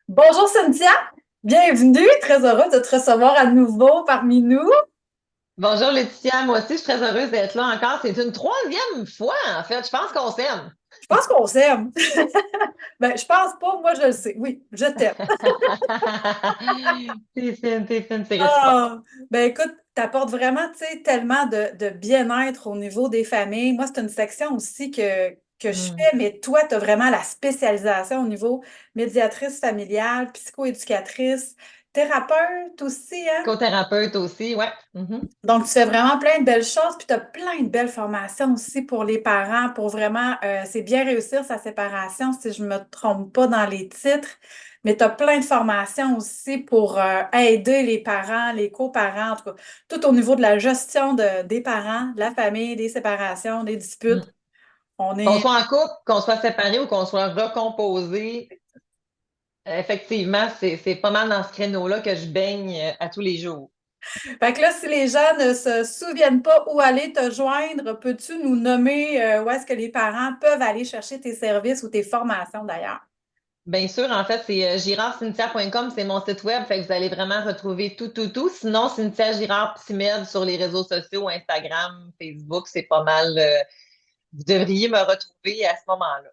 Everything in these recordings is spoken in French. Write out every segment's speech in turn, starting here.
Bonjour Cynthia, bienvenue, très heureuse de te recevoir à nouveau parmi nous. Bonjour Laetitia, moi aussi je suis très heureuse d'être là encore. C'est une troisième fois en fait. Je pense qu'on s'aime. Je pense qu'on s'aime. Ben, je pense pas, moi je le sais. Oui, je t'aime. T'es fine, c'est réciproque. Ah, ben écoute, t'apportes vraiment, tu sais, tellement de bien-être au niveau des familles. Moi, c'est une section aussi que je Hmm. fais, mais toi, tu as vraiment la spécialisation au niveau médiatrice familiale, psychoéducatrice, thérapeute aussi, hein? Psychothérapeute aussi, ouais. Mhm. Donc, tu fais vraiment plein de belles choses, puis tu as plein de belles formations aussi pour les parents, pour vraiment, c'est bien réussir sa séparation, si je ne me trompe pas dans les titres, mais tu as plein de formations aussi pour aider les parents, les coparents, en tout cas, tout au niveau de la gestion des parents, de la famille, des séparations, des Hmm. disputes. On Qu'on est, soit en couple, qu'on soit séparés ou qu'on soit recomposé, effectivement, c'est pas mal dans ce créneau-là que je baigne à tous les jours. fait que là, si les gens ne se souviennent pas où aller te joindre, peux-tu nous nommer où est-ce que les parents peuvent aller chercher tes services ou tes formations d'ailleurs? Bien sûr, en fait, c'est girardcynthia.com, c'est mon site web, fait que vous allez vraiment retrouver tout, tout, tout. Sinon, Cynthia Girard Psymed sur les réseaux sociaux, Instagram, Facebook, c'est pas mal. Vous devriez me retrouver à ce moment-là.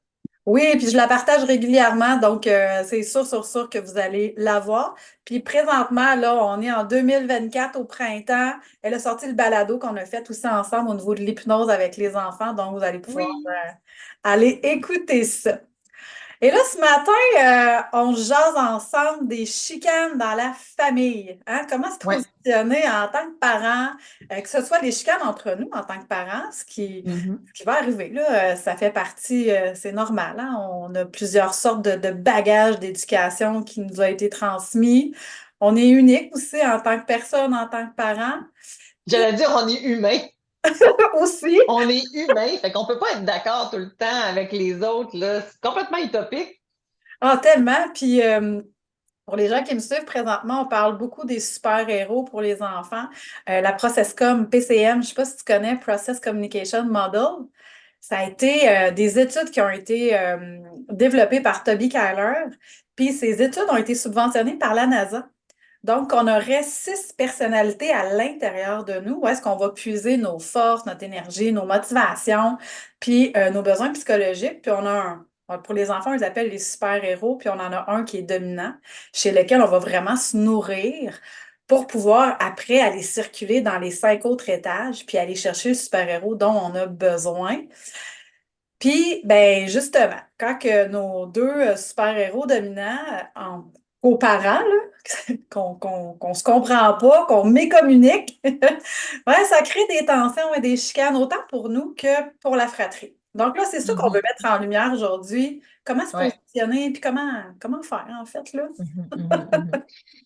Oui, puis je la partage régulièrement, donc c'est sûr que vous allez la voir. Puis présentement, là, on est en 2024 au printemps. Elle a sorti le balado qu'on a fait aussi ensemble au niveau de l'hypnose avec les enfants, donc vous allez pouvoir Oui. aller écouter ça. Et là, ce matin, on jase ensemble des chicanes dans la famille. Hein? Comment se Ouais. positionner en tant que parent, que ce soit des chicanes entre nous en tant que parents, Mhm. ce qui va arriver, là, ça fait partie, c'est normal. Hein? On a plusieurs sortes de bagages d'éducation qui nous a été transmis. On est unique aussi en tant que personne, en tant que parent. Puis J'allais dire, on est humain. aussi, On est humain, fait qu'on peut pas être d'accord tout le temps avec les autres, là. C'est complètement utopique. ah, tellement. Puis pour les gens qui me suivent présentement, on parle beaucoup des super-héros pour les enfants. La Processcom, PCM, je ne sais pas si tu connais Process Communication Model. Ça a été des études qui ont été développées par Toby Kyler. Puis ces études ont été subventionnées par la NASA. Donc, on aurait 6 personnalités à l'intérieur de nous où est-ce qu'on va puiser nos forces, notre énergie, nos motivations, puis nos besoins psychologiques. Puis on a pour les enfants, ils appellent les super-héros, puis on en a un qui est dominant, chez lequel on va vraiment se nourrir pour pouvoir après aller circuler dans les 5 autres étages, puis aller chercher le super-héros dont on a besoin. Puis, ben justement, quand que nos deux super-héros dominants, aux parents, là, qu'on se comprend pas, qu'on mécommunique, ouais, ça crée des tensions et des chicanes, autant pour nous que pour la fratrie. Donc là, c'est ça qu'on veut Mhm. mettre en lumière aujourd'hui. Comment se Ouais. positionner, puis comment faire, en fait, là? Mhm, mhm, mhm.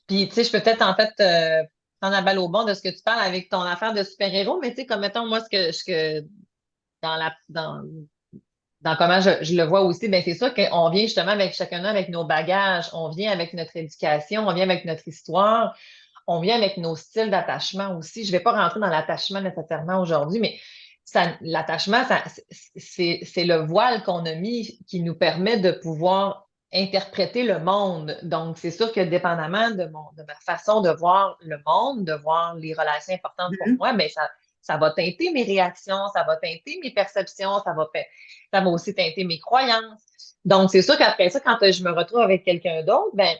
Puis, tu sais, je peux peut-être en fait prendre la balle au bon de ce que tu parles avec ton affaire de super-héros, mais tu sais, comme mettons, moi, dans dans comment je le vois aussi, ben c'est sûr qu'on vient justement avec chacun avec nos bagages, on vient avec notre éducation, on vient avec notre histoire, on vient avec nos styles d'attachement aussi. Je ne vais pas rentrer dans l'attachement nécessairement aujourd'hui, mais l'attachement, c'est le voile qu'on a mis qui nous permet de pouvoir interpréter le monde. Donc, c'est sûr que dépendamment de ma façon de voir le monde, de voir les relations importantes pour Mhm. moi, ben ça va teinter mes réactions, ça va teinter mes perceptions, ça va aussi teinter mes croyances. Donc, c'est sûr qu'après ça, quand je me retrouve avec quelqu'un d'autre, ben,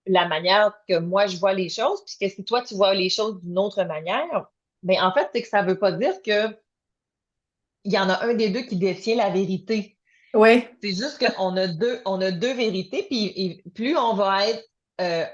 la manière que moi je vois les choses, puis que si toi tu vois les choses d'une autre manière, ben en fait, c'est que ça veut pas dire que il y en a un des deux qui détient la vérité. Oui. C'est juste on a deux vérités, puis plus on va être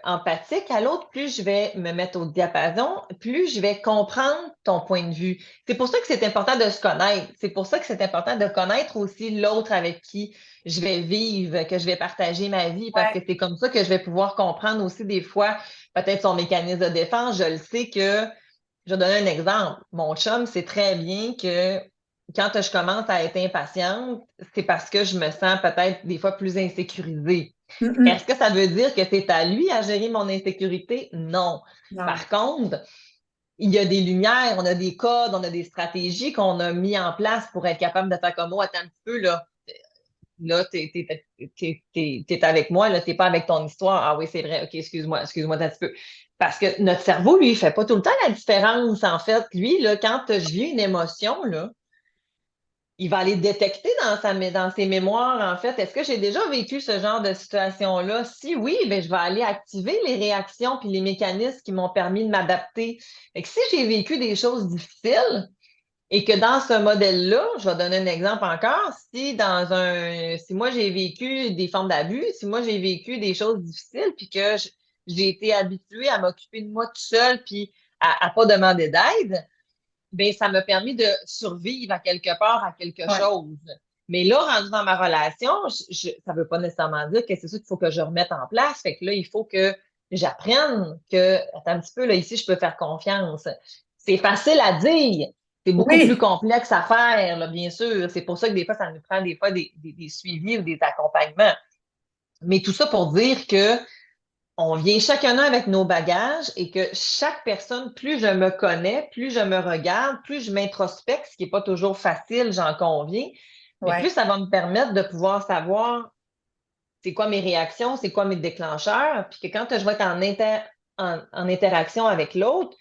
empathique à l'autre, plus je vais me mettre au diapason, plus je vais comprendre ton point de vue. C'est pour ça que c'est important de se connaître. C'est pour ça que c'est important de connaître aussi l'autre avec qui je vais vivre, que je vais partager ma vie, parce que Ouais. c'est comme ça que je vais pouvoir comprendre aussi des fois peut-être son mécanisme de défense. Je le sais que, je vais donner un exemple. Mon chum sait très bien que quand je commence à être impatiente, c'est parce que je me sens peut-être des fois plus insécurisée. Mhm. Est-ce que ça veut dire que c'est à lui à gérer mon insécurité? Non. Non. Par contre, il y a des lumières, on a des codes, on a des stratégies qu'on a mis en place pour être capable de faire comme moi, attends un petit peu, là. là, t'es avec moi, là, t'es pas avec ton histoire. Ah oui, c'est vrai, ok, excuse-moi un petit peu. Parce que notre cerveau, lui, il fait pas tout le temps la différence, en fait. Lui, là, quand je vis une émotion, là, il va aller détecter dans ses mémoires, en fait, est-ce que j'ai déjà vécu ce genre de situation-là? Si oui, ben, je vais aller activer les réactions puis les mécanismes qui m'ont permis de m'adapter. Fait que si j'ai vécu des choses difficiles et que dans ce modèle-là, je vais donner un exemple encore, si moi j'ai vécu des formes d'abus, si moi j'ai vécu des choses difficiles puis que j'ai été habituée à m'occuper de moi tout seul puis à pas demander d'aide, ben, ça m'a permis de survivre à quelque part à quelque Ouais. chose. Mais là, rendu dans ma relation, ça ne veut pas nécessairement dire que c'est ça qu'il faut que je remette en place. Fait que là, il faut que j'apprenne que, attends un petit peu, là, ici, je peux faire confiance. C'est facile à dire. C'est beaucoup plus Oui. complexe à faire, là, bien sûr. C'est pour ça que des fois, ça nous prend des fois des suivis ou des accompagnements. Mais tout ça pour dire que on vient chacun avec nos bagages et que chaque personne, plus je me connais, plus je me regarde, plus je m'introspecte, ce qui n'est pas toujours facile, j'en conviens, mais plus Ouais. ça va me permettre de pouvoir savoir c'est quoi mes réactions, c'est quoi mes déclencheurs, puis que quand je vais être en interaction avec l'autre,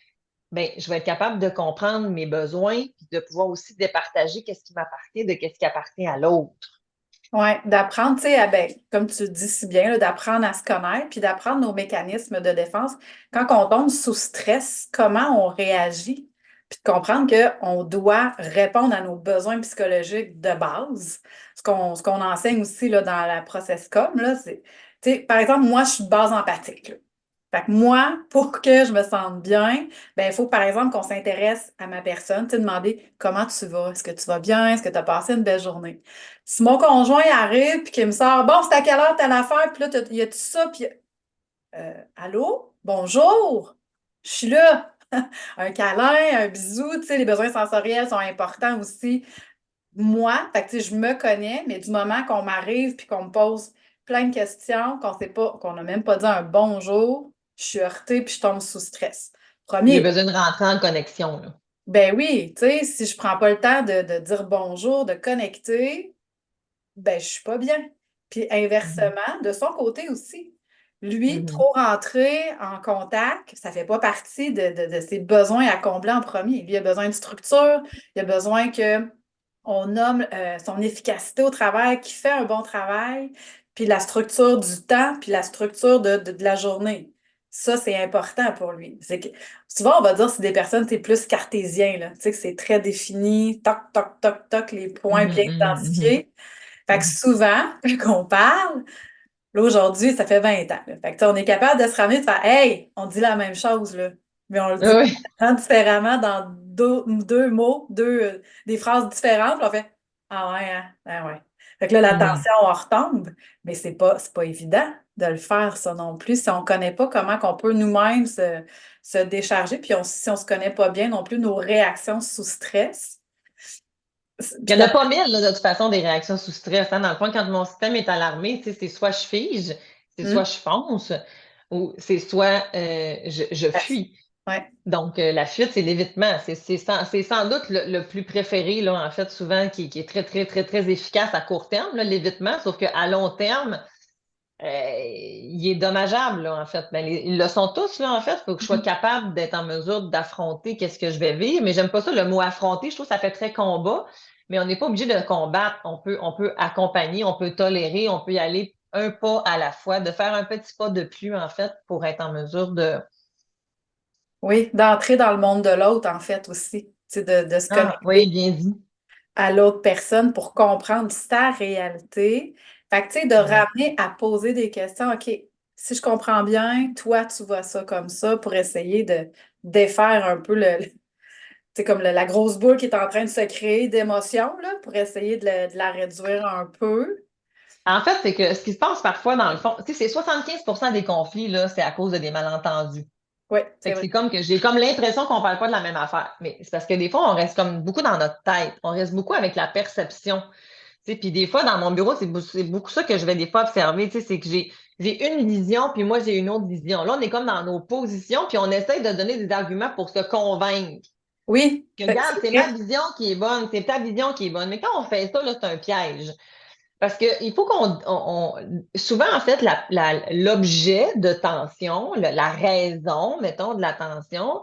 ben, je vais être capable de comprendre mes besoins, puis de pouvoir aussi départager qu'est-ce qui m'appartient de qu'est-ce qui appartient à l'autre. Oui, d'apprendre, tu sais, ben, comme tu le dis si bien, là, d'apprendre à se connaître, puis d'apprendre nos mécanismes de défense. Quand on tombe sous stress, comment on réagit, puis de comprendre qu'on doit répondre à nos besoins psychologiques de base. Ce qu'on enseigne aussi là, dans la process com, là, c'est, tu sais, par exemple, moi, je suis de base empathique, là. Fait que moi, pour que je me sente bien, ben, il faut, par exemple, qu'on s'intéresse à ma personne, tu sais, demander comment tu vas, est-ce que tu vas bien, est-ce que tu as passé une belle journée. Si mon conjoint arrive puis qu'il me sort, bon, c'est à quelle heure telle affaire, puis là, il y a tout ça, puis allô, bonjour, je suis là. Un câlin, un bisou, tu sais, les besoins sensoriels sont importants aussi. Moi, fait que, tu sais, je me connais, mais du moment qu'on m'arrive puis qu'on me pose plein de questions, qu'on sait pas, qu'on n'a même pas dit un bonjour, je suis heurtée puis je tombe sous stress. J'ai Premier, besoin de rentrer en connexion, là. ben oui, tu sais, si je prends pas le temps de dire bonjour, de connecter, ben, je suis pas bien. Puis Mhm. inversement, de son côté aussi. Lui, Mhm. trop rentré en contact, ça fait pas partie de ses besoins à combler en premier. Lui, il a besoin de structure, il a besoin que on nomme son efficacité au travail, qui fait un bon travail, puis la structure du temps, puis la structure de la journée. Ça, c'est important pour lui. C'est que, souvent, on va dire que c'est des personnes, c'est plus cartésien, là. Tu sais, que c'est très défini, toc, toc, toc, toc, les points Mhm. bien Mhm. Mhm. identifiés. Fait que Mhm. souvent, quand on parle, là, aujourd'hui, ça fait 20 ans. Là. Fait que, tu sais, on est capable de se ramener, de faire Hey, on dit la même chose, là. Mais on le dit Oui. complètement différemment dans deux mots, des phrases différentes. Puis on fait Ah ouais, hein? Ah ouais. Fait que là, la Mhm. tension, on retombe. Mais c'est pas évident de le faire, ça non plus. Si on ne connaît pas comment qu'on peut nous-mêmes se décharger, puis si on ne se connaît pas bien non plus, nos réactions sous stress. Il Puis n'y en a pas mille, là, de toute façon, des réactions sous stress, hein. Dans le fond, quand mon système est alarmé, tu sais, c'est soit je fige, c'est soit Hum, je fonce, ou c'est soit je fuis. ouais. Donc, la fuite, c'est l'évitement. C'est sans doute le plus préféré, là, en fait, souvent, qui est très, très, très, très efficace à court terme, là, l'évitement, sauf qu'à long terme, il est dommageable, là, en fait. Ben, ils le sont tous, là, en fait. Il faut que je sois capable d'être en mesure d'affronter qu'est-ce que je vais vivre. Mais j'aime pas ça, le mot affronter. Je trouve que ça fait très combat. Mais on n'est pas obligé de combattre. On peut accompagner, on peut tolérer, on peut y aller un pas à la fois, de faire un petit pas de plus, en fait, pour être en mesure de. Oui, d'entrer dans le monde de l'autre, en fait, aussi. Tu sais, de se Ah, oui, connecter bien dit. à l'autre personne pour comprendre sa réalité. Fait que, tu sais, de Ouais. ramener à poser des questions. OK, si je comprends bien, toi, tu vois ça comme ça pour essayer de défaire un peu tu sais, comme la grosse boule qui est en train de se créer d'émotions, là, pour essayer de la réduire un peu. En fait, c'est que ce qui se passe parfois, dans le fond, tu sais, c'est 75% des conflits, là, c'est à cause de des malentendus. Oui, Fait c'est que vrai. c'est comme que j'ai comme l'impression qu'on parle pas de la même affaire. Mais c'est parce que des fois, on reste comme beaucoup dans notre tête. On reste beaucoup avec la perception. Tu sais, puis des fois, dans mon bureau, c'est beaucoup ça que je vais des fois observer. Tu sais, c'est que j'ai une vision, puis moi, j'ai une autre vision. Là, on est comme dans nos positions, puis on essaye de donner des arguments pour se convaincre. Oui, Que, regarde, c'est c'est ma vrai. vision qui est bonne, c'est ta vision qui est bonne. Mais quand on fait ça, là, c'est un piège. Parce que il faut souvent, en fait, l'objet de tension, la raison, mettons, de la tension,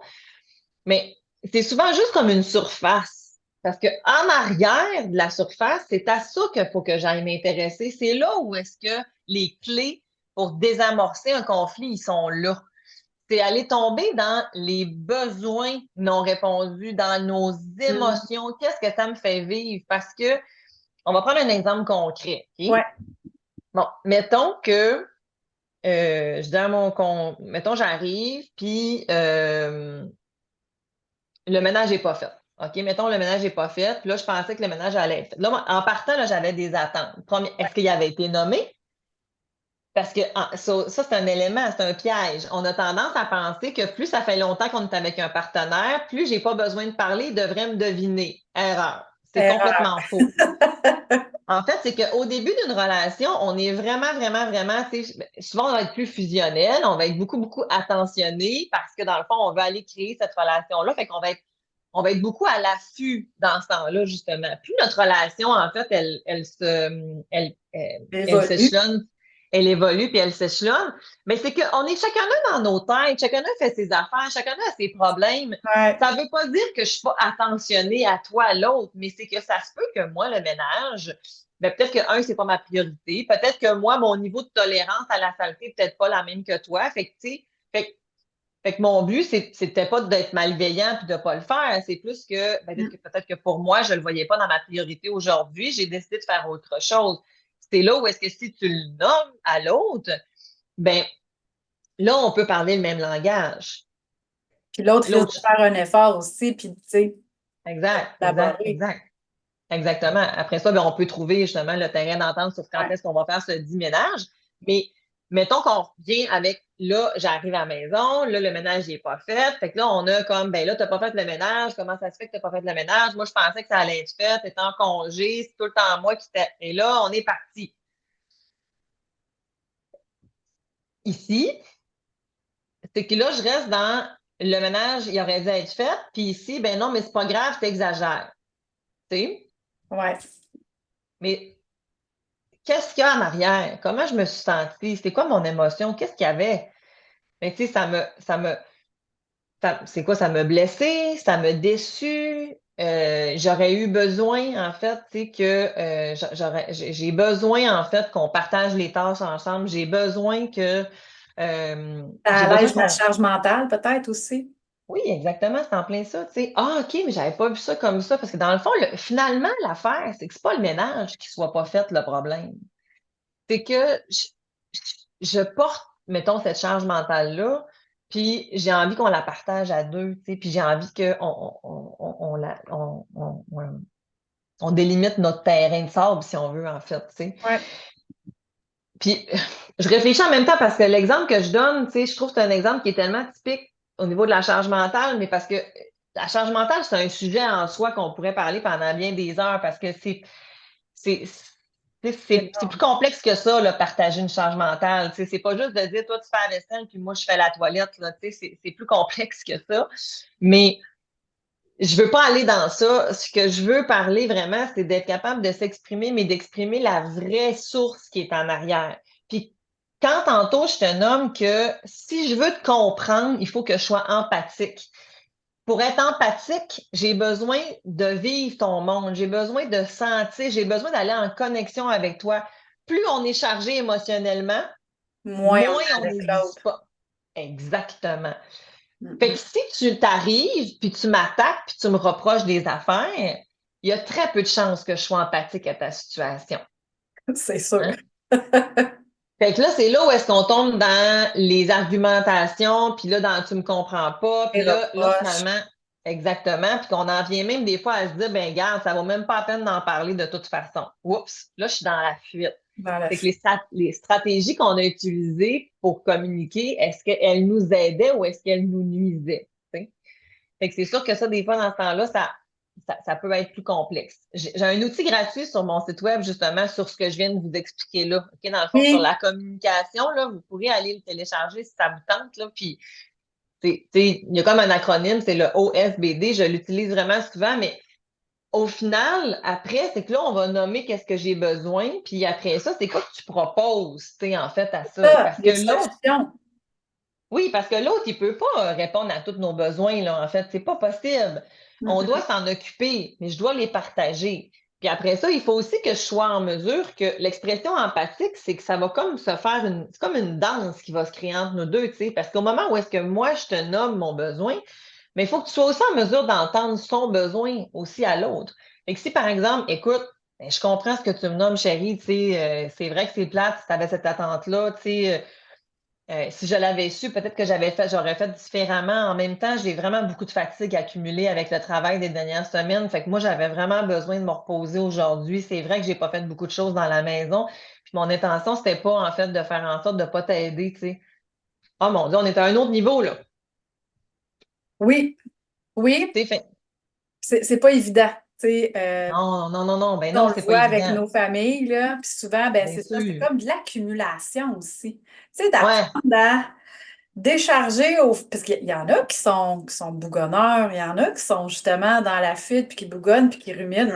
mais c'est souvent juste comme une surface. Parce que en arrière de la surface, c'est à ça qu'il faut que j'aille m'intéresser. C'est là où est-ce que les clés pour désamorcer un conflit, ils sont là. C'est aller tomber dans les besoins non répondus, dans nos Mm. émotions. Qu'est-ce que ça me fait vivre? Parce que, on va prendre un exemple concret, OK? Ouais. Bon, mettons que je dis à mettons, j'arrive, puis le ménage n'est pas fait. OK, mettons, le ménage n'est pas fait. Puis là, je pensais que le ménage allait être fait. Là, moi, en partant, là, j'avais des attentes. Est-ce qu'il avait été nommé? Parce que ça, c'est un élément, c'est un piège. On a tendance à penser que plus ça fait longtemps qu'on est avec un partenaire, plus j'ai pas besoin de parler, il devrait me deviner. Erreur. C'est Erreur. complètement faux. En fait, c'est qu'au début d'une relation, on est vraiment, vraiment, vraiment, souvent on va être plus fusionnel, on va être beaucoup, beaucoup attentionné parce que dans le fond, on veut aller créer cette relation-là. Fait qu'on on va être beaucoup à l'affût dans ce temps-là, justement. Plus notre relation, en fait, elle Évolue. s'échelonne, elle évolue puis elle s'échelonne. Mais c'est qu'on est chacun dans nos têtes, chacun fait ses affaires, chacun a ses problèmes. Ouais. Ça ne veut pas dire que je ne suis pas attentionnée à toi, à l'autre, mais c'est que ça se peut que moi, le ménage, ben, peut-être que, c'est pas ma priorité. Peut-être que moi, mon niveau de tolérance à la saleté n'est peut-être pas la même que toi. Fait que, tu sais, fait que mon but, c'était pas d'être malveillant puis de pas le faire. C'est plus que, ben, Mm. peut-être que pour moi, je le voyais pas dans ma priorité aujourd'hui. J'ai décidé de faire autre chose. C'est là où est-ce que si tu le nommes à l'autre, ben, là, on peut parler le même langage. Puis l'autre risque de L'autre, faire un effort aussi, puis, tu sais, exact, exact, collaborer. exact. Exactement. Après ça, ben, on peut trouver justement le terrain d'entente sur quand Ouais. est-ce qu'on va faire ce dit ménage. Mais mettons qu'on revient avec là, j'arrive à la maison, là, le ménage n'est pas fait. Fait que là, on a comme ben là, tu n'as pas fait le ménage, comment ça se fait que tu n'as pas fait le ménage? Moi, je pensais que ça allait être fait, tu es en congé, c'est tout le temps moi qui t'ai. Et là, on est parti. Ici, c'est que là, je reste dans le ménage, il aurait dû être fait. Puis ici, ben non, mais c'est pas grave, tu exagères. Tu sais? Ouais. Mais qu'est-ce qu'il y a en arrière? Comment je me suis sentie? C'était quoi mon émotion? Qu'est-ce qu'il y avait? Mais tu sais, c'est quoi? Ça m'a blessée, ça m'a déçue. J'aurais eu besoin, en fait, tu sais, j'ai besoin, en fait, qu'on partage les tâches ensemble. J'ai besoin Ça j'ai besoin allège la qu'on, charge mentale, peut-être aussi. oui, exactement, c'est en plein ça, tu sais. Ah, OK, mais j'avais pas vu ça comme ça, parce que dans le fond, finalement, l'affaire, c'est que c'est pas le ménage qui soit pas fait, le problème. C'est que je porte, mettons, cette charge mentale-là, puis j'ai envie qu'on la partage à deux, tu sais, puis j'ai envie on délimite notre terrain de sable, si on veut, en fait, tu sais. Ouais. Puis je réfléchis en même temps parce que l'exemple que je donne, tu sais, je trouve que c'est un exemple qui est tellement typique au niveau de la charge mentale, mais parce que la charge mentale, c'est un sujet en soi qu'on pourrait parler pendant bien des heures parce que c'est c'est plus Énorme. complexe que ça, là, partager une charge mentale. Tu sais, c'est pas juste de dire, toi, tu fais la vaisselle, puis moi, je fais la toilette. Là, tu sais, c'est plus complexe que ça. Mais je veux pas aller dans ça. Ce que je veux parler vraiment, c'est d'être capable de s'exprimer, mais d'exprimer la vraie source qui est en arrière. Puis quand tantôt, je te nomme que si je veux te comprendre, il faut que je sois empathique. Pour être empathique, j'ai besoin de vivre ton monde, j'ai besoin de sentir, j'ai besoin d'aller en connexion avec toi. Plus on est chargé émotionnellement, Moins on moins est on avec est l'autre. dispo. Exactement. Fait que Mhm. si tu t'arrives, puis tu m'attaques, puis tu me reproches des affaires, il y a très peu de chances que je sois empathique à ta situation. C'est sûr. Hein? Fait que là, c'est là où est-ce qu'on tombe dans les argumentations, puis là, dans tu me comprends pas, puis Les là, reproches. finalement, exactement, puis qu'on en vient même des fois à se dire, ben garde, ça vaut même pas la peine d'en parler de toute façon. Oups, là, je suis dans la fuite. Dans la C'est que fuite. les stratégies qu'on a utilisées pour communiquer, est-ce qu'elles nous aidaient ou est-ce qu'elles nous nuisaient? T'sais? Fait que c'est sûr que ça, des fois, dans ce temps-là, ça peut être plus complexe. J'ai un outil gratuit sur mon site web, justement, sur ce que je viens de vous expliquer là. OK? Dans le fond, sur Oui. la communication, là, vous pourrez aller le télécharger si ça vous tente. Là, puis, il y a comme un acronyme, c'est le OSBD. Je l'utilise vraiment souvent, mais au final, après, c'est que là, on va nommer qu'est-ce que j'ai besoin, puis après ça, c'est quoi que tu proposes, tu sais, en fait, à ça. Ça, Parce que des l'autre, solutions. oui, parce que l'autre, il peut pas répondre à tous nos besoins, là, en fait, c'est pas possible. On doit Mm-mm. s'en occuper, mais je dois les partager. Puis après ça, il faut aussi que je sois en mesure que l'expression empathique, c'est que ça va comme se faire c'est comme une danse qui va se créer entre nous deux, tu sais, parce qu'au moment où est-ce que moi, je te nomme mon besoin, mais il faut que tu sois aussi en mesure d'entendre son besoin aussi à l'autre. Fait que si, par exemple, écoute, ben, je comprends ce que tu me nommes, chérie, tu sais, c'est vrai que c'est plate si tu avais cette attente-là, tu sais, si je l'avais su, peut-être que j'aurais fait différemment. En même temps, j'ai vraiment beaucoup de fatigue accumulée avec le travail des dernières semaines. Fait que moi, j'avais vraiment besoin de me reposer aujourd'hui. C'est vrai que j'ai pas fait beaucoup de choses dans la maison. Puis mon intention, c'était pas, en fait, de faire en sorte de pas t'aider, tu sais. Oh mon Dieu, on est à un autre niveau, là. Oui, oui, Tu sais, fait... c'est pas évident. Tu sais, Non, non, non, non. Ben on non, le c'est pas voit avec évident. nos familles, là, puis souvent, ben Bien c'est ça, c'est sûr. comme de l'accumulation aussi. Tu sais, Ouais. d'apprendre à décharger parce qu'il y en a qui sont bougonneurs, il y en a qui sont justement dans la fuite, puis qui bougonnent, puis qui ruminent,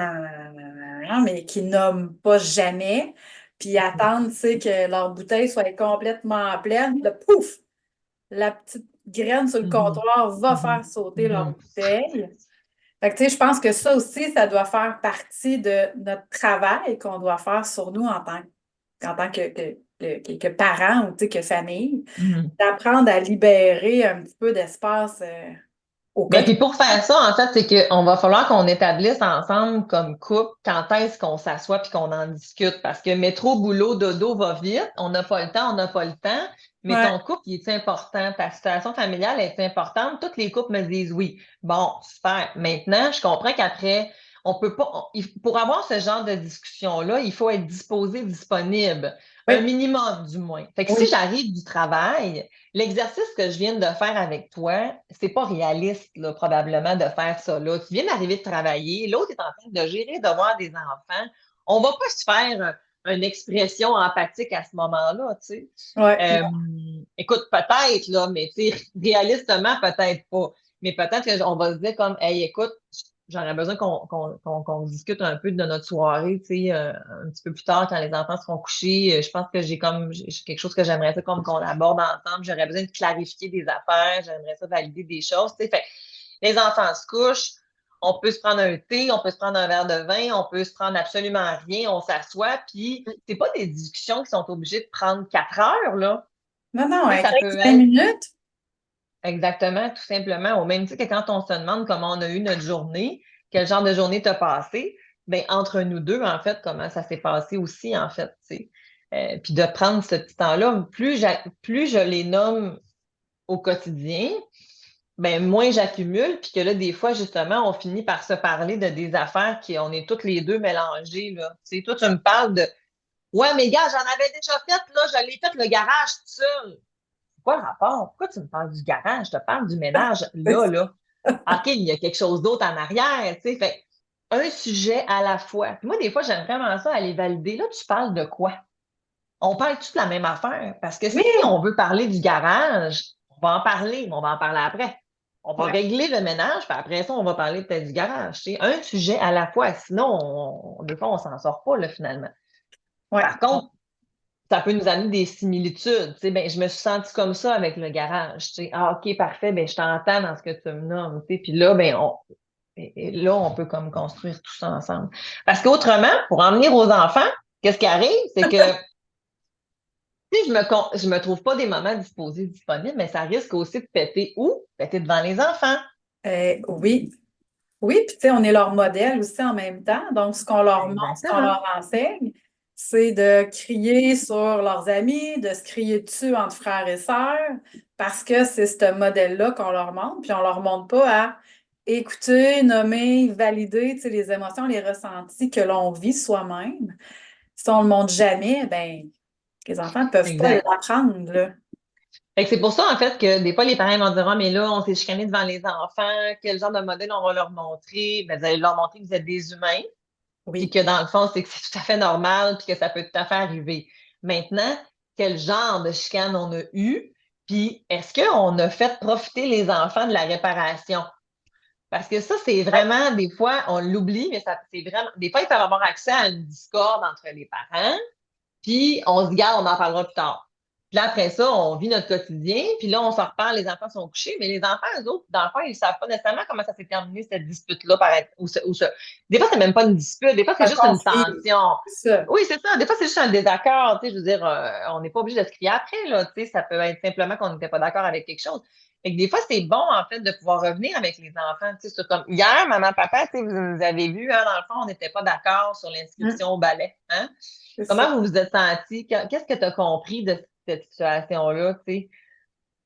mais qui nomment pas jamais, puis attendent, tu sais, que leur bouteille soit complètement pleine, puis là, pouf, la petite graine sur le Mhm. comptoir va Mhm. faire sauter leur Mhm. bouteille. Fait que, tu sais, je pense que ça aussi, ça doit faire partie de notre travail qu'on doit faire sur nous en tant que parents ou, tu sais, que famille, Mhm. d'apprendre à libérer un petit peu d'espace au Ben, quotidien. puis pour faire ça, en fait, c'est qu'on va falloir qu'on établisse ensemble comme couple quand est-ce qu'on s'assoit puis qu'on en discute. Parce que métro, boulot, dodo va vite. On n'a pas le temps, on n'a pas le temps. Mais Ouais, ton couple, il est important. Ta situation familiale est importante. Toutes les couples me disent oui. Bon, super. Maintenant, je comprends qu'après, on peut pas, pour avoir ce genre de discussion-là, il faut être disposé, disponible. Un oui, minimum, du moins. Fait que si oui. j'arrive du travail, l'exercice que je viens de faire avec toi, c'est pas réaliste, là, probablement, de faire ça, là. Tu viens d'arriver de travailler, l'autre est en train de gérer le devoir des enfants. On va pas se faire une expression empathique à ce moment-là, tu sais. Ouais. Euh, écoute, peut-être, là, mais tu sais, réalistement, peut-être pas. Mais peut-être qu'on va se dire comme, hey, écoute, j'aurais besoin qu'on discute un peu de notre soirée, tu sais, un petit peu plus tard quand les enfants seront couchés. Je pense que j'ai quelque chose que j'aimerais ça comme qu'on aborde ensemble. J'aurais besoin de clarifier des affaires, j'aimerais ça valider des choses, tu sais. Fait, les enfants se couchent, on peut se prendre un thé, on peut se prendre un verre de vin, on peut se prendre absolument rien, on s'assoit, puis c'est pas des discussions qui sont obligées de prendre 4 heures, là. Non, non, Tu sais, ça peut 15-20 être minutes. exactement, tout simplement, au même titre que quand on se demande comment on a eu notre journée, quel genre de journée t'as passé, ben entre nous deux, en fait, comment ça s'est passé aussi, en fait, tu sais. Puis de prendre ce petit temps-là, plus je les nomme au quotidien, ben moins j'accumule, puis que là, des fois, justement, on finit par se parler de des affaires qui, on est toutes les deux mélangées, là. Tu sais, toi, tu me parles de, ouais, mais gars, j'en avais déjà fait, là, je l'ai fait le garage tout seul. C'est quoi le rapport? Pourquoi tu me parles du garage? Je te parle du ménage là, là. OK, il y a quelque chose d'autre en arrière, tu sais. Fait un sujet à la fois. Puis moi, des fois, j'aime vraiment ça aller valider. Là, tu parles de quoi? On parle toute la même affaire? Parce que Oui, si on veut parler du garage, on va en parler, mais on va en parler après. On va ouais, régler le ménage, puis après ça, on va parler peut-être du garage. Tu sais. Un sujet à la fois. Sinon, des fois, on s'en sort pas, là, finalement. ouais. Par contre, ça peut nous amener des similitudes. Tu sais, ben, je me suis sentie comme ça avec le garage. Tu sais. Ah, OK, parfait, ben, je t'entends dans ce que tu me nommes. Tu sais. Puis là, ben, et là, on peut comme construire tout ça ensemble. Parce qu'autrement, pour en venir aux enfants, qu'est-ce qui arrive? C'est que si je me trouve pas des moments disposés, disponibles, mais ça risque aussi de péter où? Péter devant les enfants. Oui, oui, puis tu sais, on est leur modèle aussi en même temps. Donc, ce qu'on leur montre, ce qu'on Exactement. leur enseigne, c'est de crier sur leurs amis, de se crier dessus entre frères et sœurs, parce que c'est ce modèle-là qu'on leur montre, puis on leur montre pas à écouter, nommer, valider, tu sais, les émotions, les ressentis que l'on vit soi-même. Si on le montre jamais, ben, les enfants ne peuvent pas Exact. l'apprendre, là. Fait que c'est pour ça, en fait, que des fois, les parents vont dire, ah, mais là, on s'est chicané devant les enfants, quel genre de modèle on va leur montrer? Ben, vous allez leur montrer que vous êtes des humains, puis Oui. que dans le fond, c'est que c'est tout à fait normal, puis que ça peut tout à fait arriver. Maintenant, quel genre de chicane on a eu, puis est-ce qu'on a fait profiter les enfants de la réparation? Parce que ça, c'est Ouais, vraiment, des fois, on l'oublie, mais ça, c'est vraiment, des fois, ils peuvent avoir accès à une discorde entre les parents, puis on se garde, on en parlera plus tard. Puis là, après ça, on vit notre quotidien, puis là, on s'en reparle, les enfants sont couchés, mais les enfants, eux autres, dans le fond, ils ne savent pas nécessairement comment ça s'est terminé, cette dispute-là, Des fois, c'est même pas une dispute, des fois, c'est un juste une conflit, tension. c'est ça. Oui, c'est ça. Des fois, c'est juste un désaccord, tu sais, je veux dire, on n'est pas obligé de se crier après, là, tu sais, ça peut être simplement qu'on n'était pas d'accord avec quelque chose. Fait que des fois, c'est bon, en fait, de pouvoir revenir avec les enfants, tu sais, sur comme hier, maman, papa, tu sais, vous avez vu, hein, dans le fond, on n'était pas d'accord sur l'inscription au ballet, hein? C'est ça. Comment vous vous êtes senti? Qu'est-ce que tu as compris de cette situation-là, tu sais?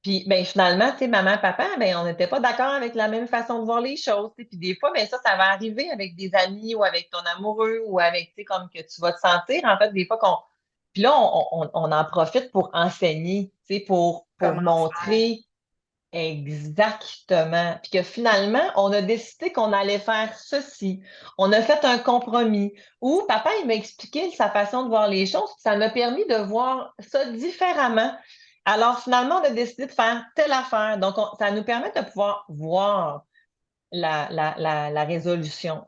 Puis, ben, finalement, tu sais, maman, papa, ben, on n'était pas d'accord avec la même façon de voir les choses, tu sais. Puis des fois, ben, ça va arriver avec des amis ou avec ton amoureux ou avec, tu sais, comme que tu vas te sentir, en fait, des fois qu'on... Puis là, on en profite pour enseigner, tu sais, pour Comment faire? montrer exactement. Puis que finalement, on a décidé qu'on allait faire ceci. On a fait un compromis. Ou papa, il m'a expliqué sa façon de voir les choses, puis ça m'a permis de voir ça différemment. Alors finalement, on a décidé de faire telle affaire. Donc, ça nous permet de pouvoir voir la résolution.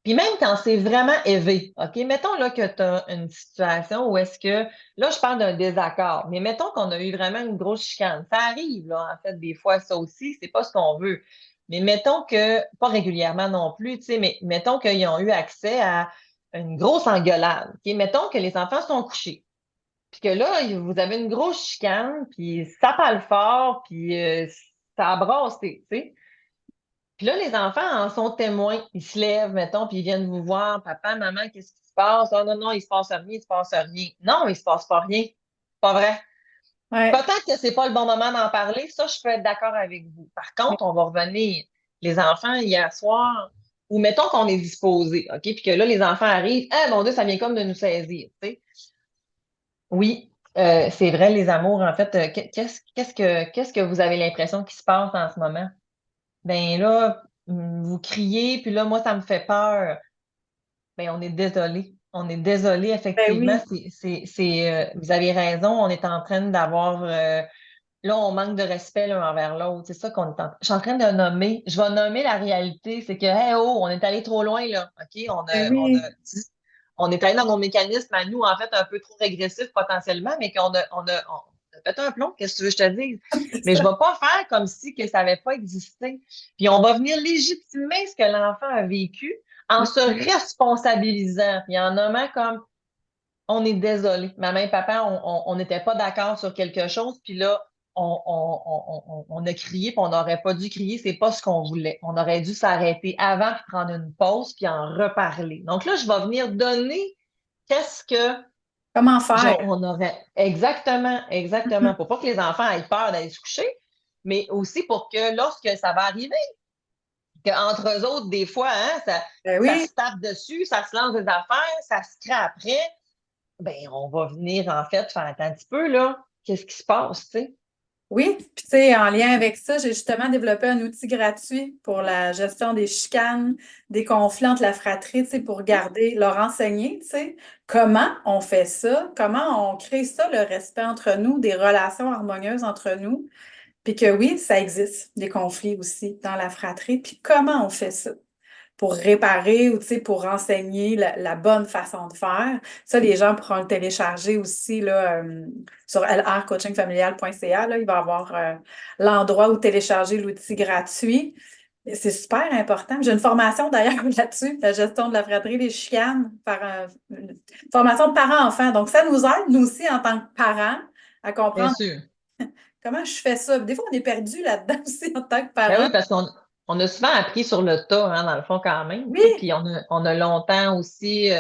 Puis même quand c'est vraiment élevé, OK? Mettons là que tu as une situation où est-ce que, là, je parle d'un désaccord, mais mettons qu'on a eu vraiment une grosse chicane. Ça arrive, là, en fait, des fois, ça aussi, c'est pas ce qu'on veut. Mais mettons que, pas régulièrement non plus, tu sais, mais mettons qu'ils ont eu accès à une grosse engueulade, OK? Mettons que les enfants sont couchés, puis que là, vous avez une grosse chicane, puis ça parle fort, puis ça brasse, tu sais. Puis là, les enfants en sont témoins. Ils se lèvent, mettons, puis ils viennent vous voir. Papa, maman, qu'est-ce qui se passe? Oh non, non, il se passe rien, il se passe rien. Non, il se passe pas rien. C'est pas vrai. Ouais. Peut-être que c'est pas le bon moment d'en parler. Ça, je peux être d'accord avec vous. Par Mais contre, on va revenir. Les enfants, hier soir, ou mettons qu'on est disposé, OK? Puis que là, les enfants arrivent. Ah, mon Dieu, ça vient comme de nous saisir, tu sais. Oui, c'est vrai, les amours, en fait, qu'est-ce que vous avez l'impression qui se passe en ce moment? Ben là, vous criez, puis là, moi, ça me fait peur. Ben, on est désolé. On est désolé, ben effectivement. oui, Vous avez raison, on est en train d'avoir. Là, on manque de respect l'un envers l'autre. C'est ça qu'on est en. Je suis en train de nommer. Je vais nommer la réalité. C'est que, hey, oh, on est allé trop loin, là. OK? ben oui. On est allé dans nos mécanismes à nous, en fait, un peu trop régressifs potentiellement, mais on a fait un plomb. Qu'est-ce que tu veux que je te dise? C'est Mais je ça. ne vais pas faire comme si que ça n'avait pas existé. Puis on va venir légitimer ce que l'enfant a vécu en se responsabilisant, puis en nommant comme on est désolé. Maman et papa, on n'était pas d'accord sur quelque chose, puis là, on a crié, puis on n'aurait pas dû crier, c'est pas ce qu'on voulait. On aurait dû s'arrêter avant, puis prendre une pause, puis en reparler. Donc là, je vais venir donner qu'est-ce que Comment faire? on aurait. Exactement, exactement. Pour pas que les enfants aient peur d'aller se coucher, mais aussi pour que lorsque ça va arriver, qu'entre eux autres, des fois, hein, Ben ça oui. se tape dessus, ça se lance des affaires, ça se crée après. Ben, on va venir, en fait, faire un petit peu, là. Qu'est-ce qui se passe, tu sais? Oui, puis tu sais, en lien avec ça, j'ai justement développé un outil gratuit pour la gestion des chicanes, des conflits entre la fratrie, tu sais, pour garder, leur enseigner, tu sais, comment on fait ça, comment on crée ça, le respect entre nous, des relations harmonieuses entre nous, puis que oui, ça existe, des conflits aussi dans la fratrie, puis comment on fait ça pour réparer ou tu sais, pour enseigner la bonne façon de faire. Ça, les gens pourront le télécharger aussi là, sur lrcoachingfamilial.ca. Là, il va y avoir l'endroit où télécharger l'outil gratuit. Et c'est super important. J'ai une formation d'ailleurs là-dessus, la gestion de la fratrie des chicanes, une formation de parents-enfants. Donc, ça nous aide, nous aussi, en tant que parents, à Bien comprendre sûr. comment je fais ça. Des fois, on est perdu là-dedans aussi en tant que Ben parents. oui, parce qu'on a souvent appris sur le tas, hein, dans le fond, quand même, tu sais, Oui. puis on a longtemps aussi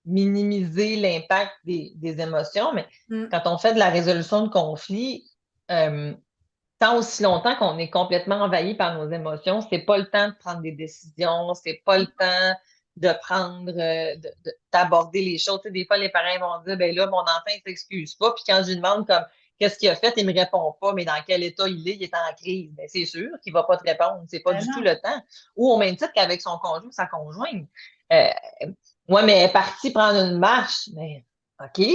minimiser l'impact des émotions, mais Mm. quand on fait de la résolution de conflits, euh, tant aussi longtemps qu'on est complètement envahi par nos émotions, c'est pas le temps de prendre des décisions, c'est pas le temps de prendre, d'aborder les choses. Tu sais, des fois, les parents vont dire, ben là, mon enfant, il s'excuse pas. Puis quand je lui demande comme, qu'est-ce qu'il a fait, il me répond pas, mais dans quel état il est en crise. Ben, c'est sûr qu'il va pas te répondre. C'est pas Ben du tout non. le temps. Ou au même titre qu'avec son conjoint, sa conjointe. Euh, ouais, mais elle est partie prendre une marche. Mais, OK.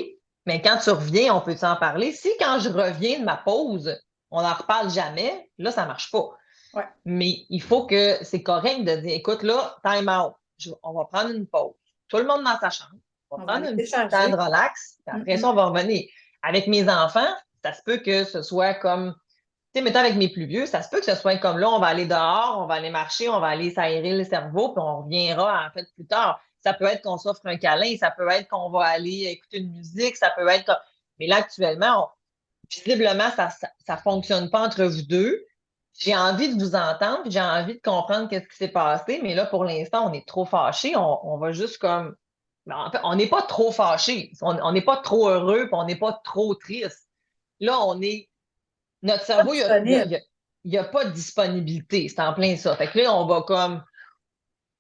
Mais quand tu reviens, on peut s'en parler. Si quand je reviens de ma pause, on n'en reparle jamais, là, ça marche pas. Ouais, Mais il faut que c'est correct de dire, écoute, là, time out. On va prendre une pause. Tout le monde dans sa chambre. On va on va prendre aller un petit temps de décharger. relax. Puis Mm, après mm. ça, on va revenir. Avec mes enfants, ça se peut que ce soit comme, tu sais, mettons avec mes plus vieux, ça se peut que ce soit comme là, on va aller dehors, on va aller marcher, on va aller s'aérer le cerveau, puis on reviendra en fait plus tard. Ça peut être qu'on s'offre un câlin, ça peut être qu'on va aller écouter une musique, ça peut être comme... Mais là, actuellement, visiblement, ça fonctionne pas entre vous deux. J'ai envie de vous entendre, puis j'ai envie de comprendre qu'est-ce qui s'est passé, mais là, pour l'instant, on est trop fâchés. On va juste comme. Ben, en fait, on n'est pas trop fâchés. On n'est pas trop heureux, puis on n'est pas trop triste. Là, on est. Notre Pas cerveau, disponible. il y a pas de disponibilité. C'est en plein ça. Fait que là, on va comme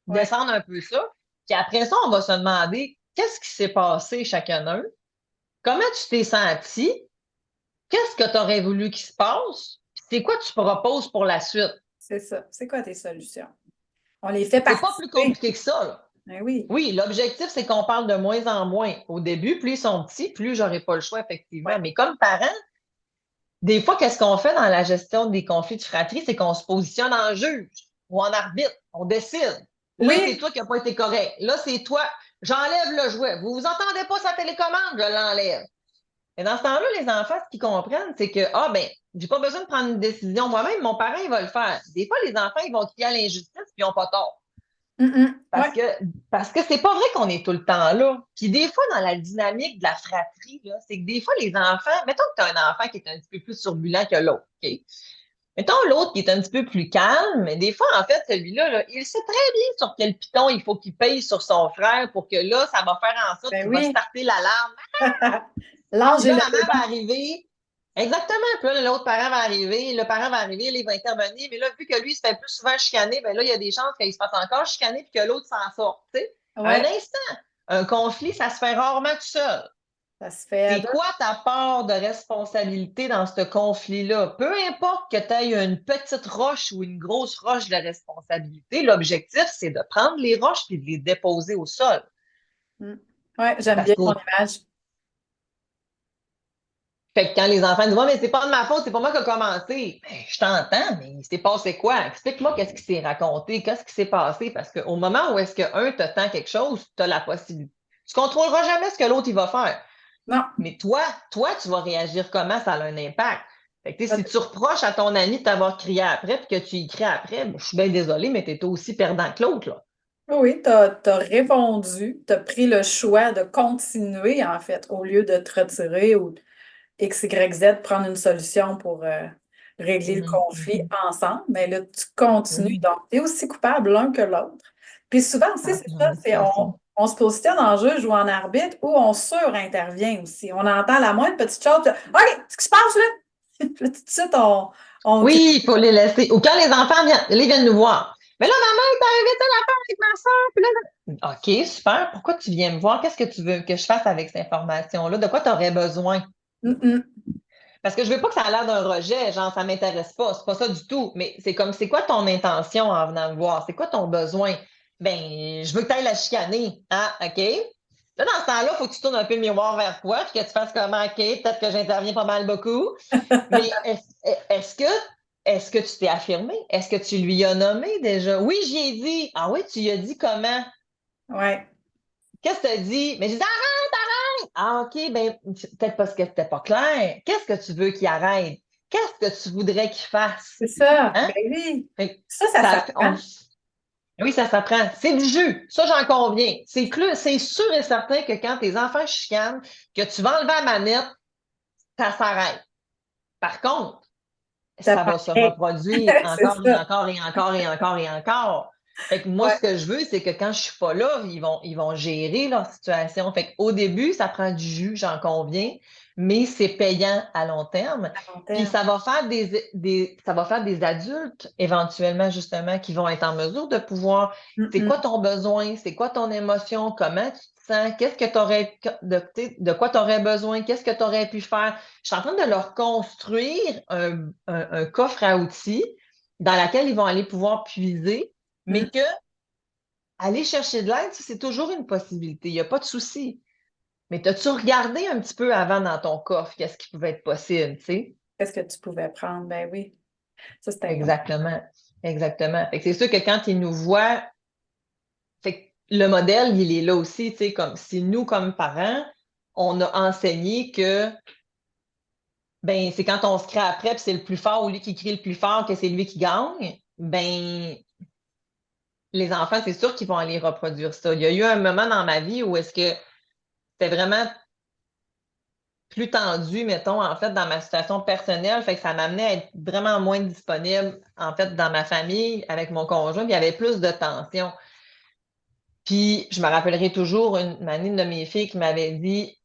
Ouais, descendre un peu ça. Puis après ça, on va se demander qu'est-ce qui s'est passé chacun d'eux? Comment tu t'es senti? Qu'est-ce que tu aurais voulu qu'il se passe? Puis c'est quoi tu proposes pour la suite? c'est ça. C'est quoi tes solutions? On les fait C'est pas plus participer. compliqué que ça, là. Ben oui. Oui, l'objectif, c'est qu'on parle de moins en moins. Au début, plus ils sont petits, plus j'aurai pas le choix, effectivement. Ouais. Mais comme parents, des fois, qu'est-ce qu'on fait dans la gestion des conflits de fratrie, c'est qu'on se positionne en juge ou en arbitre. On décide. Là, c'est Oui. toi qui n'as pas été correct. Là, c'est toi. J'enlève le jouet. Vous vous entendez pas sa télécommande, je l'enlève. Et dans ce temps-là, les enfants, ce qu'ils comprennent, c'est que, ah, ben, j'ai pas besoin de prendre une décision moi-même, mon parent, il va le faire. Des fois, les enfants, ils vont crier à l'injustice, puis ils n'ont pas tort. Mm, mm. Parce Ouais. que, parce que c'est pas vrai qu'on est tout le temps là. Puis des fois, dans la dynamique de la fratrie, là, c'est que des fois, les enfants, mettons que tu as un enfant qui est un petit peu plus turbulent que l'autre, OK? Mettons l'autre qui est un petit peu plus calme, mais des fois, en fait, celui-là, là, il sait très bien sur quel piton il faut qu'il paye sur son frère pour que là, ça va faire en sorte Ben qu'il va oui. starter l'alarme. L'ange Puis est là, le la mère va arriver. Exactement. Puis là, l'autre parent va arriver. Le parent va arriver, il va intervenir. Mais là, vu que lui, il se fait plus souvent chicaner, ben là, il y a des chances qu'il se fasse encore chicaner puis que l'autre s'en sorte. Tu sais? Un Ouais. instant. Un conflit, ça se fait rarement tout seul. Ça se fait à C'est deux. quoi ta part de responsabilité dans ce conflit-là? Peu importe que tu aies une petite roche ou une grosse roche de responsabilité, l'objectif, c'est de prendre les roches et de les déposer au sol. Mm. Ouais, j'aime Parce bien que ton image. Fait que quand les enfants disent, ouais, mais c'est pas de ma faute, c'est pas moi qui a commencé. Ben, je t'entends, mais il s'est passé quoi? Explique-moi qu'est-ce qui s'est raconté, qu'est-ce qui s'est passé. Parce qu'au moment où est-ce qu'un te tend quelque chose, tu as la possibilité. Tu contrôleras jamais ce que l'autre il va faire. Non. Mais toi, tu vas réagir comment? Ça a un impact. Fait que, tu sais, si tu reproches à ton ami de t'avoir crié après puis que tu y cries après, ben, je suis bien désolée, mais tu es aussi perdant que l'autre, là. Oui, tu as répondu, tu as pris le choix de continuer, en fait, au lieu de te retirer ou X, Y, Z, prendre une solution pour régler le Mhm, conflit mhm. ensemble. Mais là, tu continues. Oui, Donc, tu es aussi coupable l'un que l'autre. Puis souvent aussi, ah, c'est j'en ça, ai c'est façon. on se positionne en juge ou en arbitre ou on surintervient aussi. On entend la moindre petite chose, puis, OK, ce qui se passe là? Puis là, tout de suite, on crie. Oui, il faut les laisser. Ou quand les enfants viennent, ils viennent nous voir. Mais là, maman, il t'est arrivé telle affaire avec ma soeur. Puis là, OK, super. Pourquoi tu viens me voir? Qu'est-ce que tu veux que je fasse avec cette information-là? De quoi tu aurais besoin? Hum, hum. Parce que je veux pas que ça a l'air d'un rejet, genre, ça m'intéresse pas. C'est pas ça du tout. Mais c'est comme, c'est quoi ton intention en venant me voir? C'est quoi ton besoin? Ben, je veux que tu ailles la chicaner. Ah, OK. Là, dans ce temps-là, il faut que tu tournes un peu le miroir vers toi, puis que tu fasses comme, OK, peut-être que j'interviens pas mal beaucoup. Mais est-ce que tu t'es affirmé? Est-ce que tu lui as nommé déjà? Oui, j'y ai dit. Ah oui, tu lui as dit comment? Ouais, Qu'est-ce que tu as dit? Mais j'ai dit, arrête, arrête! Ah, OK, ben, peut-être parce que c'était pas clair. Qu'est-ce que tu veux qu'il arrête? Qu'est-ce que tu voudrais qu'il fasse? c'est ça. Hein? Ben oui. Fait que Ça s'apprend. oui, ça s'apprend. C'est du jus. Ça, j'en conviens. C'est sûr et certain que quand tes enfants chicanent, que tu vas enlever la manette, ça s'arrête. Par contre, Ça ça va se paraît. reproduire C'est encore et ça. encore et encore et encore et encore. Fait que moi, Ouais. ce que je veux, c'est que quand je suis pas là, ils vont gérer leur situation. Fait qu'au début, ça prend du jus, j'en conviens, mais c'est payant à long terme. À long Puis terme. ça va faire ça va faire des adultes, éventuellement, justement, qui vont être en mesure de pouvoir, Hum, c'est quoi hum. ton besoin, c'est quoi ton émotion, comment tu te sens, qu'est-ce que tu aurais, de quoi tu aurais besoin, qu'est-ce que tu aurais pu faire. Je suis en train de leur construire un coffre à outils dans lequel ils vont aller pouvoir puiser, mais Hum. que aller chercher de l'aide, c'est toujours une possibilité. Il n'y a pas de souci. Mais as-tu regardé un petit peu avant dans ton coffre qu'est-ce qui pouvait être possible, tu sais? Qu'est-ce que tu pouvais prendre? Ben oui. Ça, c'est important. Exactement. Exactement. Fait que c'est sûr que quand ils nous voient, fait que le modèle, il est là aussi, tu sais, comme si nous, comme parents, on a enseigné que ben c'est quand on se crée après, puis c'est le plus fort ou lui qui crie le plus fort que c'est lui qui gagne, ben les enfants, c'est sûr qu'ils vont aller reproduire ça. Il y a eu un moment dans ma vie où est-ce que c'était vraiment plus tendu, mettons, en fait, dans ma situation personnelle. Fait que ça m'amenait à être vraiment moins disponible, en fait, dans ma famille, avec mon conjoint, puis il y avait plus de tension. Puis, je me rappellerai toujours une de mes filles qui m'avait dit,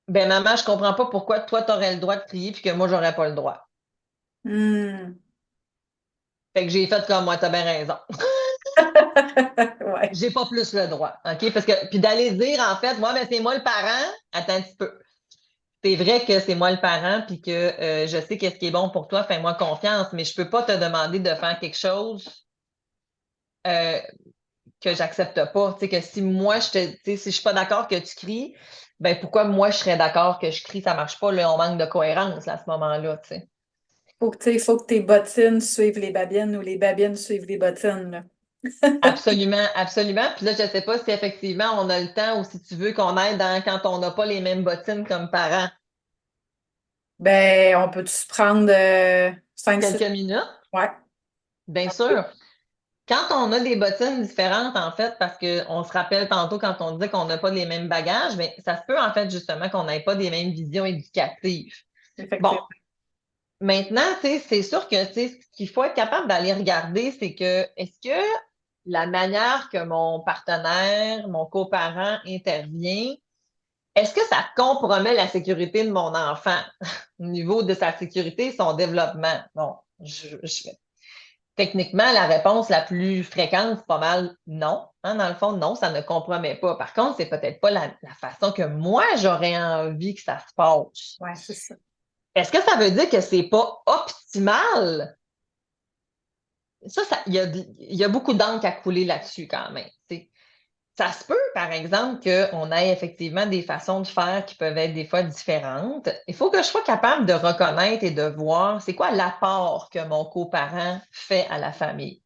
ben, maman, je comprends pas pourquoi toi, tu aurais le droit de crier puis que moi, j'aurais pas le droit. Hmm. Fait que j'ai fait comme moi, t'as bien raison. Ouais. J'ai pas plus le droit. OK? Parce que, puis d'aller dire, en fait, moi, ben, c'est moi le parent. Attends un petit peu. C'est vrai que c'est moi le parent, puis que je sais qu'est-ce qui est bon pour toi, fais-moi confiance, mais je peux pas te demander de faire quelque chose euh, que j'accepte pas. Tu sais, que si moi, tu sais, si je suis pas d'accord que tu cries, ben pourquoi moi, je serais d'accord que je crie, ça marche pas, là, on manque de cohérence là, à ce moment-là, tu sais. Faut que tes bottines suivent les babines ou les babines suivent les bottines, là. Absolument, absolument. Puis là, je sais pas si effectivement on a le temps ou si tu veux qu'on aide quand on n'a pas les mêmes bottines comme parents. Ben, on peut se prendre 5-6. Quelques minutes, Ouais. bien sûr. Quand on a des bottines différentes, en fait, parce qu'on se rappelle tantôt quand on disait qu'on n'a pas les mêmes bagages, mais ça se peut, en fait, justement, qu'on n'ait pas des mêmes visions éducatives. Bon, Effectivement. maintenant, tu sais, c'est sûr que, tu sais, ce qu'il faut être capable d'aller regarder, c'est que, est-ce que la manière que mon partenaire, mon coparent intervient, est-ce que ça compromet la sécurité de mon enfant au niveau de sa sécurité, son développement? Bon, techniquement, la réponse la plus fréquente, c'est pas mal non. Hein, dans le fond, non, ça ne compromet pas. Par contre, c'est peut-être pas la façon que moi, j'aurais envie que ça se passe. Ouais, c'est ça. Est-ce que ça veut dire que c'est pas optimal? Il y a beaucoup d'encre à couler là-dessus quand même. T'sais. Ça se peut, par exemple, qu'on ait effectivement des façons de faire qui peuvent être des fois différentes. Il faut que je sois capable de reconnaître et de voir c'est quoi l'apport que mon coparent fait à la famille.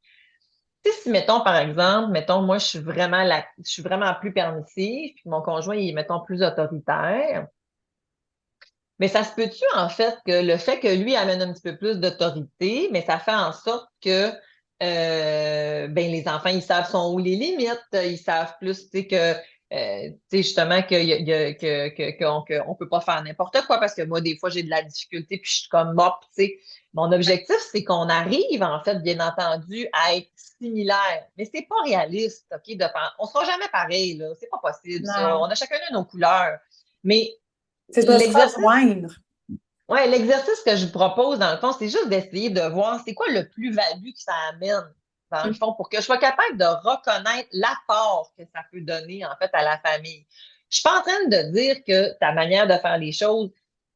Tu sais, si, mettons, par exemple, mettons, moi, je suis vraiment plus permissive, puis mon conjoint, il est, mettons, plus autoritaire. Mais ça se peut-tu, en fait, que le fait que lui amène un petit peu plus d'autorité, mais ça fait en sorte que ben, les enfants, ils savent sont où les limites, ils savent plus, tu sais, tu sais, justement, qu'on peut pas faire n'importe quoi, parce que moi, des fois, j'ai de la difficulté, puis je suis comme mop, tu sais. Mon objectif, c'est qu'on arrive, en fait, bien entendu, à être similaire. Mais c'est pas réaliste, OK, on sera jamais pareil, là. C'est pas possible, ça. On Non. a chacun nos couleurs. Mais C'est de se l'exercice rejoindre. Ouais, l'exercice que je vous propose, dans le fond, c'est juste d'essayer de voir c'est quoi le plus-value que ça amène, dans le fond, pour que je sois capable de reconnaître l'apport que ça peut donner, en fait, à la famille. Je suis pas en train de dire que ta manière de faire les choses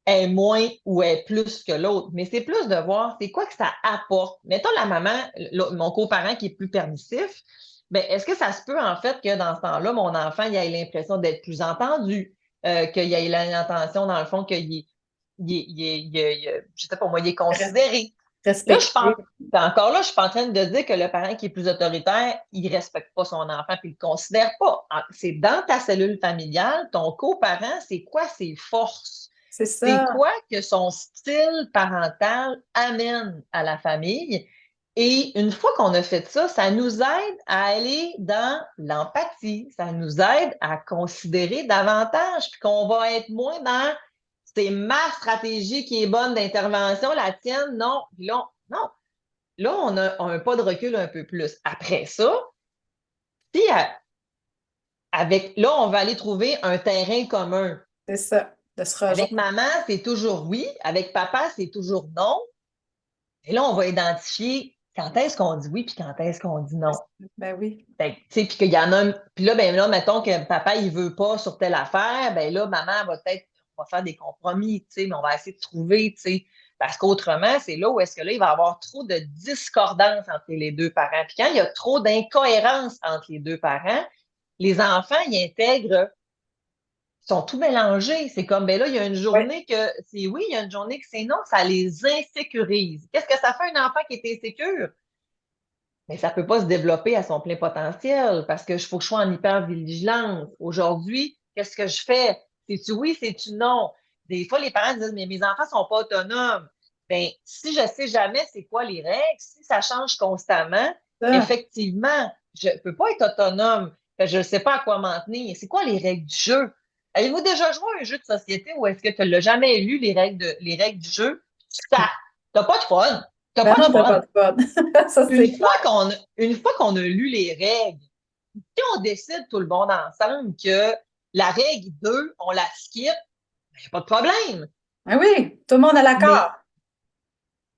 est moins ou est plus que l'autre, mais c'est plus de voir c'est quoi que ça apporte. Mettons la maman, mon coparent qui est plus permissif, ben, est-ce que ça se peut, en fait, que dans ce temps-là, mon enfant, il ait l'impression d'être plus entendu, qu'il ait l'intention, dans le fond, je sais pas moi, il est Res- considéré. Là, je pense, Respecter. encore là, je suis pas en train de dire que le parent qui est plus autoritaire, il respecte pas son enfant puis il le considère pas. C'est dans ta cellule familiale, ton coparent, c'est quoi ses forces? C'est C'est ça. quoi que son style parental amène à la famille? Et une fois qu'on a fait ça, ça nous aide à aller dans l'empathie, ça nous aide à considérer davantage, puis qu'on va être moins dans c'est ma stratégie qui est bonne d'intervention, la tienne, non. Puis là, non. Là, on a un pas de recul un peu plus. Après ça, si là, on va aller trouver un terrain commun. C'est ça. De se Avec rejoindre. maman, c'est toujours oui. Avec papa, c'est toujours non. Et là, on va identifier quand est-ce qu'on dit oui puis quand est-ce qu'on dit non. Ben oui. Fait que, tu sais, puis qu'il y en a un. Puis là, ben là, mettons que papa, il veut pas sur telle affaire, ben là, maman va peut-être, on va faire des compromis, tu sais, mais on va essayer de trouver, tu sais. Parce qu'autrement, c'est là où est-ce que là, il va y avoir trop de discordance entre les deux parents. Puis quand il y a trop d'incohérence entre les deux parents, les enfants, ils intègrent sont tout mélangés. C'est comme, ben là, il y a une Ouais. journée que c'est oui, il y a une journée que c'est non, ça les insécurise. Qu'est-ce que ça fait un enfant qui est insécure? Mais ça peut pas se développer à son plein potentiel parce que je faut que je sois en hypervigilance. Aujourd'hui, qu'est-ce que je fais? C'est-tu oui, c'est-tu non? Des fois, les parents disent, mais mes enfants sont pas autonomes. Ben, si je sais jamais c'est quoi les règles, si ça change constamment, Ça. effectivement, je peux pas être autonome. Je ne sais pas à quoi m'en tenir. C'est quoi les règles du jeu? Avez-vous déjà joué à un jeu de société ou est-ce que tu l'as jamais lu, les règles du jeu? Ça, t'as pas de fun. T'as Ben pas de non, t'as pas fun. de fun. Ça, c'est clair. Une fois qu'on a lu les règles, si on décide tout le monde ensemble que la règle 2 on la skip, il n'y a pas de problème. Ben oui, tout le monde à Mais, l'accord.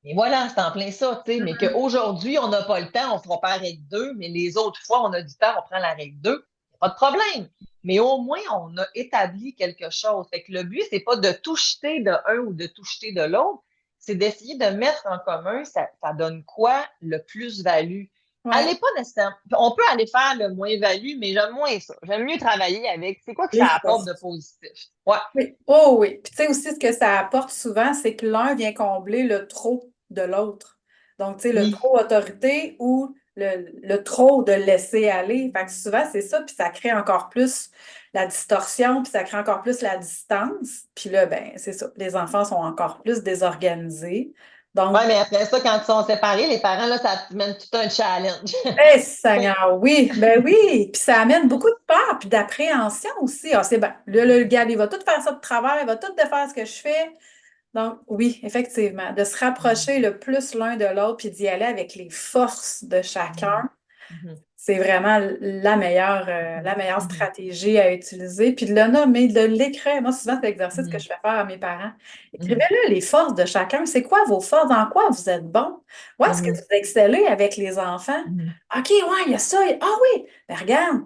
mais voilà, c'est en plein ça, tu sais. Mais Mhm. qu'aujourd'hui, on n'a pas le temps, on ne fera pas la règle 2 mais les autres fois, on a du temps, on prend la règle 2 il n'y a pas de problème. Mais au moins, on a établi quelque chose. Fait que le but, c'est pas de tout jeter de un ou de tout jeter de l'autre, c'est d'essayer de mettre en commun, ça donne quoi le plus-value. Ouais. Allez pas nécessairement. On peut aller faire le moins-value, mais j'aime moins ça. J'aime mieux travailler avec. C'est quoi que Les ça apporte de forces. positif? Ouais. Oui. Oh oui. Puis tu sais aussi, ce que ça apporte souvent, c'est que l'un vient combler le trop de l'autre. Donc, tu sais, le Oui. trop autorité ou le trop de laisser aller. Fait que souvent, c'est ça, puis ça crée encore plus la distorsion, puis ça crée encore plus la distance. Puis là, ben, c'est ça. Les enfants sont encore plus désorganisés. Ouais, Donc, mais après ça, quand ils sont séparés, les parents, là, ça mène tout un challenge. eh, Seigneur, oui, ben oui. Puis ça amène beaucoup de peur, puis d'appréhension aussi. Ah, c'est ben, là, le gars, il va tout faire ça de travers, il va tout défaire ce que je fais. Donc, oui, effectivement, de se rapprocher le plus l'un de l'autre, puis d'y aller avec les forces de chacun, Mhm. Mhm. c'est vraiment la meilleure Mhm. stratégie à utiliser. Puis de le nommer, de l'écrire. Moi, souvent, c'est l'exercice que Mhm. je fais faire à mes parents. Mhm. Écrivez-le, les forces de chacun. C'est quoi vos forces? Dans quoi vous êtes bon? Où est-ce que Mhm. vous excellez avec les enfants? Mhm. OK, ouais, il y a ça. Ah oui, mais regarde,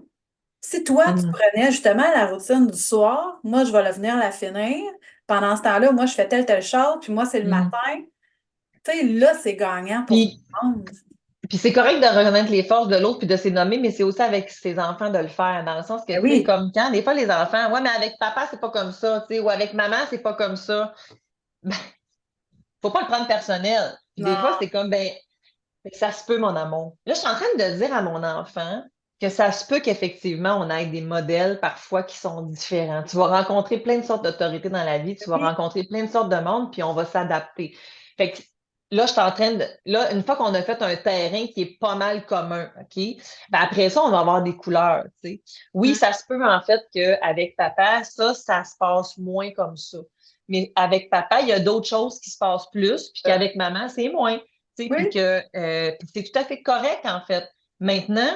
si toi, tu Mhm. prenais justement la routine du soir, moi, je vais venir la finir. Pendant ce temps-là, moi, je fais telle chose, puis moi, c'est le matin. Mhm. Tu sais, là, c'est gagnant pour tout Puis, le monde. puis c'est correct de reconnaître les forces de l'autre puis de se les nommer, mais c'est aussi avec ses enfants de le faire, dans le sens que, Ben tu sais, oui. comme quand, des fois, les enfants, ouais, mais avec papa, c'est pas comme ça, tu sais, ou avec maman, c'est pas comme ça. Ben, faut pas le prendre personnel. Puis des fois, Non. c'est comme, ben, ça se peut, mon amour. Là, je suis en train de dire à mon enfant que ça se peut qu'effectivement, on ait des modèles parfois qui sont différents. Tu vas rencontrer plein de sortes d'autorités dans la vie, tu vas Oui. rencontrer plein de sortes de monde, puis on va s'adapter. Fait que là, je suis en train de. Là, une fois qu'on a fait un terrain qui est pas mal commun, OK? Ben après ça, on va avoir des couleurs, tu sais. Oui, Mm. ça se peut en fait qu'avec papa, ça se passe moins comme ça. Mais avec papa, il y a d'autres choses qui se passent plus, puis qu'avec maman, c'est moins. Tu sais, puis Oui. que puis c'est tout à fait correct, en fait. Maintenant,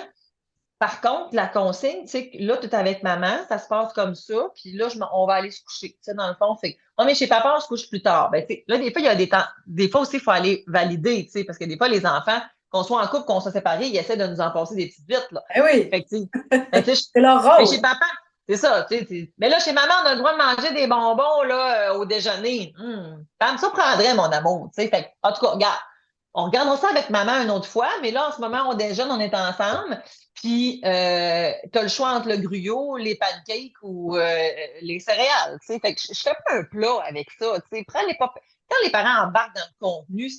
par contre, la consigne, tu sais, là, tu es avec maman, ça se passe comme ça, puis là, on va aller se coucher. Tu sais, dans le fond, c'est, oh, mais chez papa, on se couche plus tard. Ben, tu sais, là, des fois, il y a des temps, des fois aussi, il faut aller valider, tu sais, parce que des fois, les enfants, qu'on soit en couple, qu'on soit séparés, ils essaient de nous en passer des petites vites, là. Ben oui. Fait que, tu sais, ben, tu sais, C'est leur ben, chez rôle. papa, c'est ça, tu sais. Mais là, chez maman, on a le droit de manger des bonbons, là, au déjeuner. Ça me surprendrait, mon amour, tu sais. Fait que, en tout cas, regarde, on regardera ça avec maman une autre fois, mais là, en ce moment, on déjeune, on est ensemble. Puis, tu as le choix entre le gruyot, les pancakes ou les céréales. Tu sais. Fait que je fais pas un plat avec ça. Tu sais. Quand les parents embarquent dans le contenu,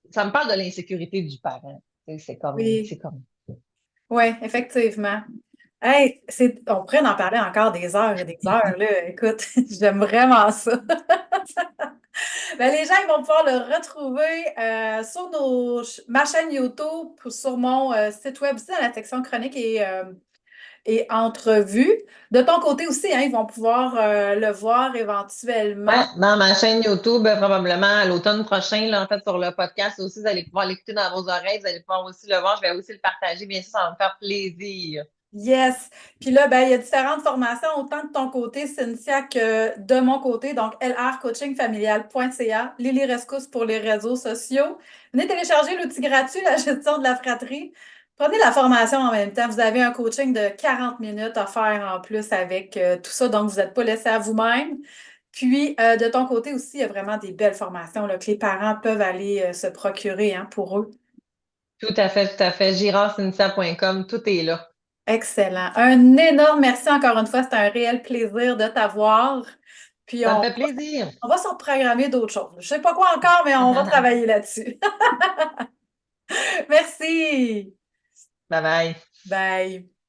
ça me parle de l'insécurité du parent. Tu sais. Oui. C'est comme. Oui, effectivement. Hey, on pourrait en parler encore des heures et des heures, là. Écoute, j'aime vraiment ça. Ben, les gens ils vont pouvoir le retrouver sur ma chaîne YouTube, sur mon site web aussi, dans la section chronique et entrevues. De ton côté aussi, hein, ils vont pouvoir le voir éventuellement. Ouais, dans ma chaîne YouTube, probablement à l'automne prochain, là, en fait, sur le podcast aussi, vous allez pouvoir l'écouter dans vos oreilles, vous allez pouvoir aussi le voir, je vais aussi le partager, bien sûr, ça va me faire plaisir. Yes. Puis là, ben, il y a différentes formations, autant de ton côté, Cynthia, que de mon côté. Donc, lrcoachingfamilial.ca, Lily Rescousse pour les réseaux sociaux. Venez télécharger l'outil gratuit, la gestion de la fratrie. Prenez la formation en même temps. Vous avez un coaching de 40 minutes à faire en plus avec tout ça, donc vous n'êtes pas laissé à vous-même. Puis, de ton côté aussi, il y a vraiment des belles formations là, que les parents peuvent aller se procurer hein, pour eux. Tout à fait, tout à fait. Girardcynthia.com, tout est là. Excellent. Un énorme merci encore une fois. C'était un réel plaisir de t'avoir. Puis Ça me fait plaisir. on va se reprogrammer d'autres choses. Je ne sais pas quoi encore, mais on va travailler là-dessus. Merci. Bye bye. Bye.